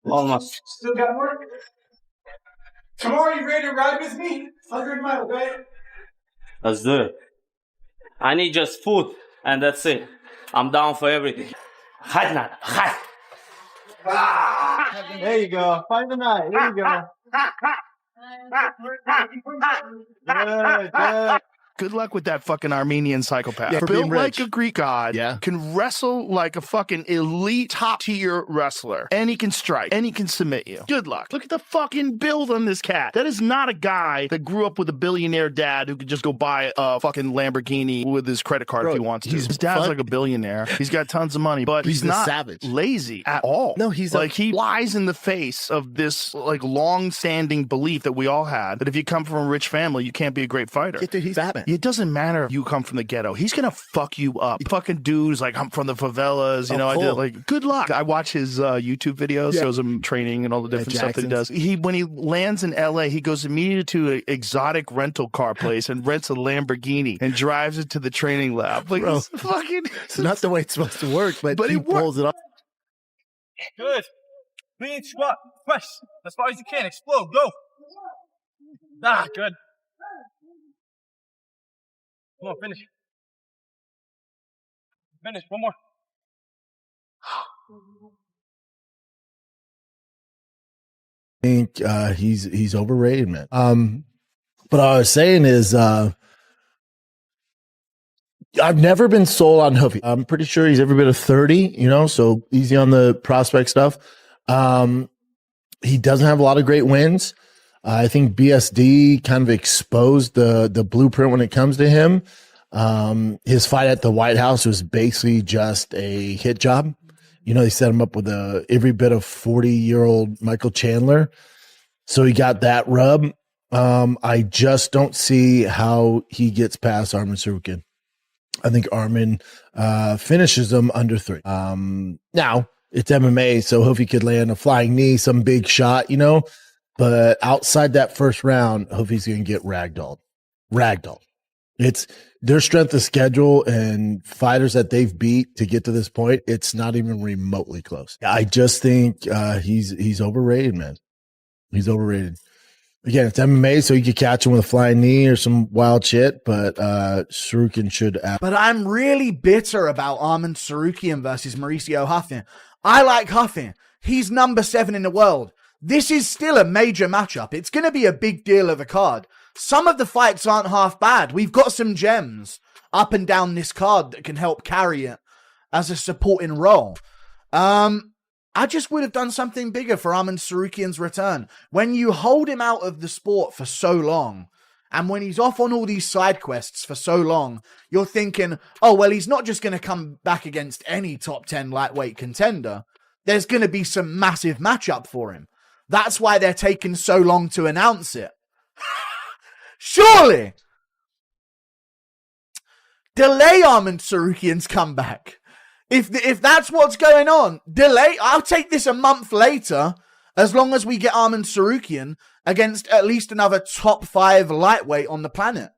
Almost. Still got more? Tomorrow you ready to ride with me? 100 miles, right? Let's do it. I need just food, and that's it. I'm down for everything. Hadi. There you go. Find the night. There you go. Good, good. Good luck with that fucking Armenian psychopath. Yeah, for being Built like rich. a Greek god, Yeah. can wrestle like a fucking elite top tier wrestler, and he can strike, and he can submit you. Good luck. Look at the fucking build on this cat. That is not a guy that grew up with a billionaire dad who could just go buy a fucking Lamborghini with his credit card Bro, if he wants to. he's His dad's fun- like a billionaire. He's got tons of money, but he's a not savage. lazy at all. No, he's like he lies in the face of this like long-standing belief that we all had that if you come from a rich family, you can't be a great fighter. Yeah, dude, he's Batman. It doesn't matter if you come from the ghetto. He's gonna fuck you up. Fucking dudes like I'm from the favelas. You know, cool. I did like good luck. I watch his YouTube videos. Yeah. Shows him training and all the different stuff that he does. When he lands in LA, he goes immediately to an exotic rental car place and rents a Lamborghini and drives it to the training lab. Like Bro. it's fucking. It's not the way it's supposed to work, but he it works. pulls it off. Good. Clean squat. Press. As far as you can. Explode. Go. Ah, good. Come on, finish. Finish. One more. I think he's overrated, man. But I was saying is I've never been sold on Hoofy. I'm pretty sure he's every bit of 30, you know, so easy on the prospect stuff. He doesn't have a lot of great wins. I think BSD kind of exposed the blueprint when it comes to him. His fight at the White House was basically just a hit job. You know, they set him up with every bit of 40-year-old Michael Chandler. So he got that rub. I just don't see how he gets past Arman Tsarukyan. I think Arman finishes him under 3. Now, it's MMA, so Hoofy could land a flying knee, some big shot, you know. But outside that first round, Hoofy's going to get ragdolled. It's their strength of schedule and fighters that they've beat to get to this point. It's not even remotely close. I just think he's overrated, man. He's overrated. Again, it's MMA, so you could catch him with a flying knee or some wild shit, but Tsarukyan should. But I'm really bitter about Arman Tsarukyan versus Mauricio Huffin. I like Huffin. He's number 7 in the world. This is still a major matchup. It's going to be a big deal of a card. Some of the fights aren't half bad. We've got some gems up and down this card that can help carry it as a supporting role. I just would have done something bigger for Arman Tsarukyan's return. When you hold him out of the sport for so long, and when he's off on all these side quests for so long, you're thinking, oh, well, he's not just going to come back against any top 10 lightweight contender. There's going to be some massive matchup for him. That's why they're taking so long to announce it. Surely! Delay Arman Tsarukyan's comeback. If that's what's going on, delay. I'll take this a month later, as long as we get Arman Tsarukyan against at least another top 5 lightweight on the planet.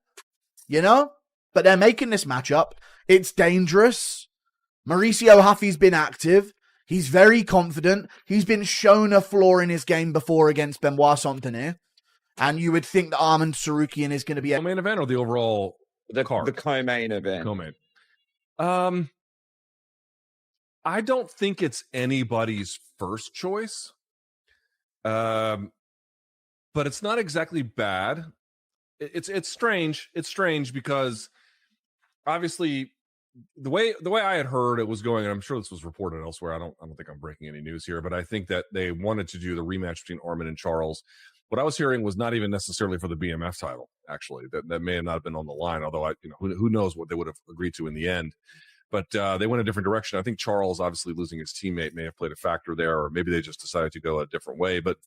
You know? But they're making this matchup. It's dangerous. Mauricio Huffy's been active. He's very confident. He's been shown a flaw in his game before against Benoit Saint-Denis. And you would think that Arman Tsarukyan is going to be The main event or the overall card? The co-main event. Co-main. I don't think it's anybody's first choice. But it's not exactly bad. It's strange. It's strange because obviously the way I had heard it was going, and I'm sure this was reported elsewhere. I don't think I'm breaking any news here, but I think that they wanted to do the rematch between Arman and Charles. What I was hearing was not even necessarily for the BMF title. Actually, that may have not been on the line. Although who knows what they would have agreed to in the end. But they went a different direction. I think Charles, obviously losing his teammate, may have played a factor there, or maybe they just decided to go a different way. But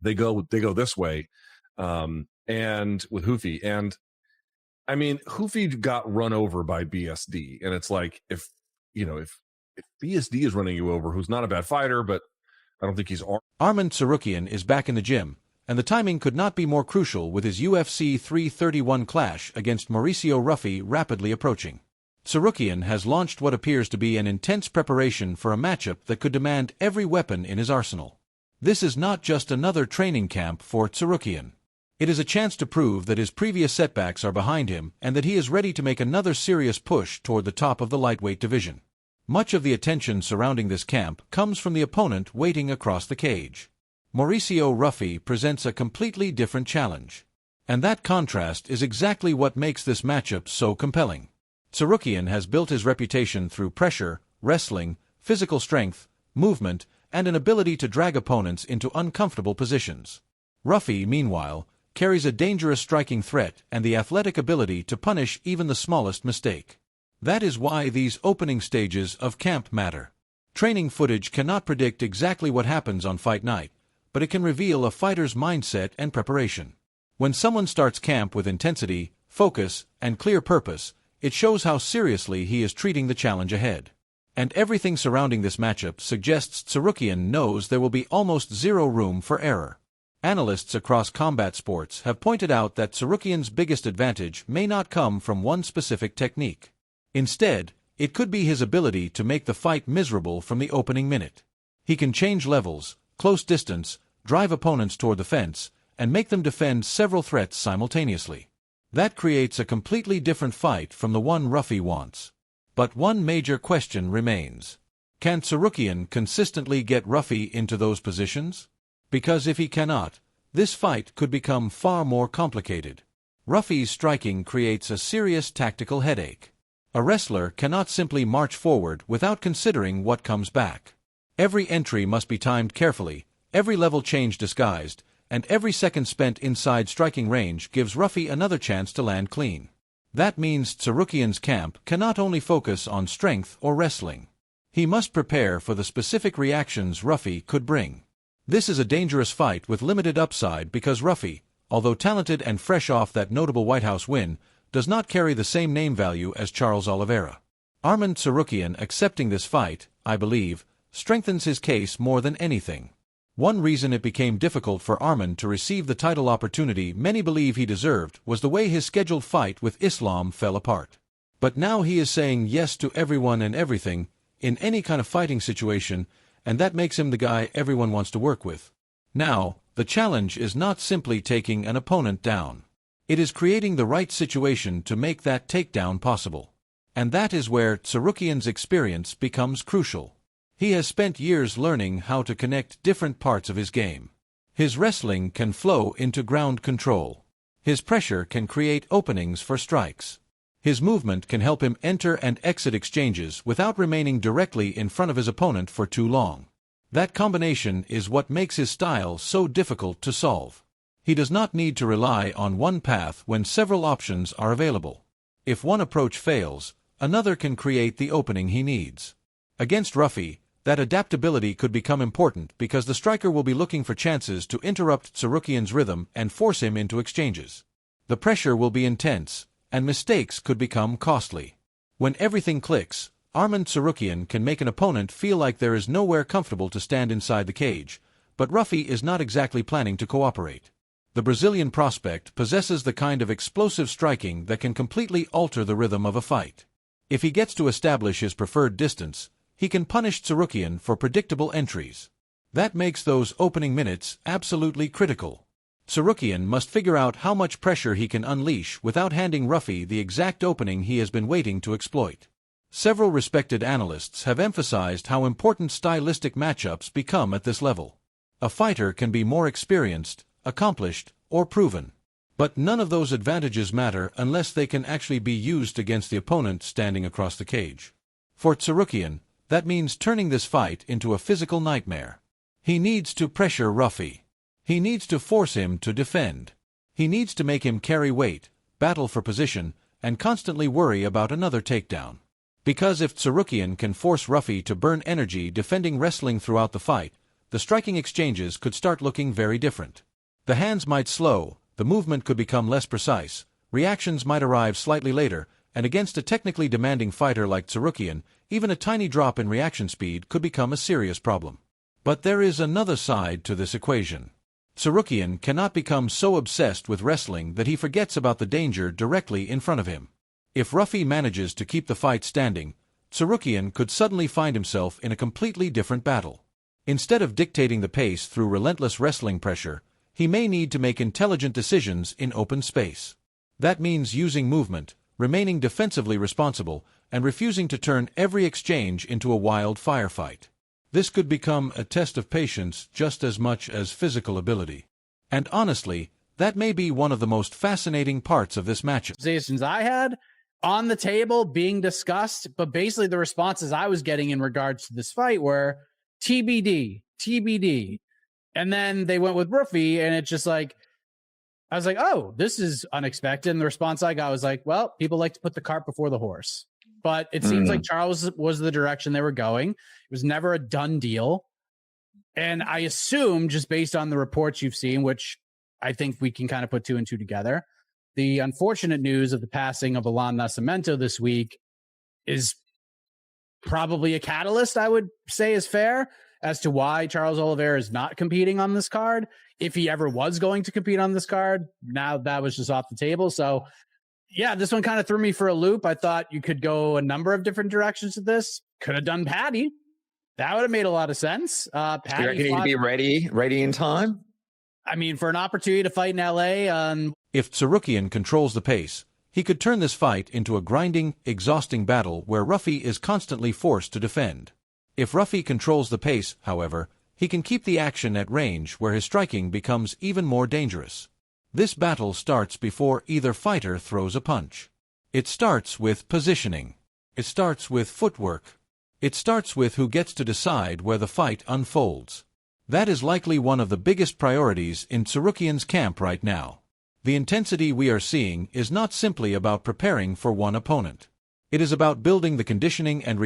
they go this way, and with Hoofy. And I mean, Hoofy got run over by BSD, and it's like if BSD is running you over, who's not a bad fighter, but I don't think he's Arman Tsarukyan is back in the gym, and the timing could not be more crucial with his UFC 331 clash against Mauricio Ruffy rapidly approaching. Tsarukyan has launched what appears to be an intense preparation for a matchup that could demand every weapon in his arsenal. This is not just another training camp for Tsarukyan. It is a chance to prove that his previous setbacks are behind him and that he is ready to make another serious push toward the top of the lightweight division. Much of the attention surrounding this camp comes from the opponent waiting across the cage. Mauricio Ruffy presents a completely different challenge. And that contrast is exactly what makes this matchup so compelling. Tsarukyan has built his reputation through pressure, wrestling, physical strength, movement, and an ability to drag opponents into uncomfortable positions. Ruffy, meanwhile, carries a dangerous striking threat and the athletic ability to punish even the smallest mistake. That is why these opening stages of camp matter. Training footage cannot predict exactly what happens on fight night, but it can reveal a fighter's mindset and preparation. When someone starts camp with intensity, focus, and clear purpose, it shows how seriously he is treating the challenge ahead. And everything surrounding this matchup suggests Tsarukyan knows there will be almost zero room for error. Analysts across combat sports have pointed out that Tsarukyan's biggest advantage may not come from one specific technique. Instead, it could be his ability to make the fight miserable from the opening minute. He can change levels, close distance, drive opponents toward the fence, and make them defend several threats simultaneously. That creates a completely different fight from the one Ruffy wants. But one major question remains. Can Tsarukyan consistently get Ruffy into those positions? Because if he cannot, this fight could become far more complicated. Ruffy's striking creates a serious tactical headache. A wrestler cannot simply march forward without considering what comes back. Every entry must be timed carefully, every level change disguised, and every second spent inside striking range gives Ruffy another chance to land clean. That means Tsarukyan's camp cannot only focus on strength or wrestling. He must prepare for the specific reactions Ruffy could bring. This is a dangerous fight with limited upside because Ruffy, although talented and fresh off that notable White House win, does not carry the same name value as Charles Oliveira. Arman Tsarukyan accepting this fight, I believe, strengthens his case more than anything. One reason it became difficult for Arman to receive the title opportunity many believe he deserved was the way his scheduled fight with Islam fell apart. But now he is saying yes to everyone and everything, in any kind of fighting situation, and that makes him the guy everyone wants to work with. Now, the challenge is not simply taking an opponent down. It is creating the right situation to make that takedown possible. And that is where Tsarukyan's experience becomes crucial. He has spent years learning how to connect different parts of his game. His wrestling can flow into ground control. His pressure can create openings for strikes. His movement can help him enter and exit exchanges without remaining directly in front of his opponent for too long. That combination is what makes his style so difficult to solve. He does not need to rely on one path when several options are available. If one approach fails, another can create the opening he needs. Against Ruffy, that adaptability could become important because the striker will be looking for chances to interrupt Tsarukyan's rhythm and force him into exchanges. The pressure will be intense, and mistakes could become costly. When everything clicks, Arman Tsarukyan can make an opponent feel like there is nowhere comfortable to stand inside the cage, but Ruffy is not exactly planning to cooperate. The Brazilian prospect possesses the kind of explosive striking that can completely alter the rhythm of a fight. If he gets to establish his preferred distance, he can punish Tsarukyan for predictable entries. That makes those opening minutes absolutely critical. Tsarukyan must figure out how much pressure he can unleash without handing Ruffy the exact opening he has been waiting to exploit. Several respected analysts have emphasized how important stylistic matchups become at this level. A fighter can be more experienced, accomplished, or proven. But none of those advantages matter unless they can actually be used against the opponent standing across the cage. For Tsarukyan, that means turning this fight into a physical nightmare. He needs to pressure Ruffy. He needs to force him to defend. He needs to make him carry weight, battle for position, and constantly worry about another takedown. Because if Tsarukyan can force Ruffy to burn energy defending wrestling throughout the fight, the striking exchanges could start looking very different. The hands might slow, the movement could become less precise, reactions might arrive slightly later, and against a technically demanding fighter like Tsarukyan, even a tiny drop in reaction speed could become a serious problem. But there is another side to this equation. Tsarukyan cannot become so obsessed with wrestling that he forgets about the danger directly in front of him. If Ruffy manages to keep the fight standing, Tsarukyan could suddenly find himself in a completely different battle. Instead of dictating the pace through relentless wrestling pressure, he may need to make intelligent decisions in open space. That means using movement, remaining defensively responsible, and refusing to turn every exchange into a wild firefight. This could become a test of patience just as much as physical ability. And honestly, that may be one of the most fascinating parts of this matchup. Conversations I had on the table being discussed, but basically the responses I was getting in regards to this fight were TBD, TBD. And then they went with Ruffy, and it's just like, I was like, oh, this is unexpected. And the response I got was like, well, people like to put the cart before the horse. But it seems like Charles was the direction they were going. It was never a done deal. And I assume, just based on the reports you've seen, which I think we can kind of put two and two together, the unfortunate news of the passing of Alan Nascimento this week is probably a catalyst, I would say is fair, as to why Charles Oliveira is not competing on this card. If he ever was going to compete on this card, now that was just off the table. So yeah, this one kind of threw me for a loop. I thought you could go a number of different directions with this. Could have done Patty. That would have made a lot of sense. Patty, you reckon he'd be ready in time? I mean, for an opportunity to fight in LA. If Tsarukyan controls the pace, he could turn this fight into a grinding, exhausting battle where Ruffy is constantly forced to defend. If Ruffy controls the pace, however, he can keep the action at range where his striking becomes even more dangerous. This battle starts before either fighter throws a punch. It starts with positioning. It starts with footwork. It starts with who gets to decide where the fight unfolds. That is likely one of the biggest priorities in Tsarukyan's camp right now. The intensity we are seeing is not simply about preparing for one opponent. It is about building the conditioning and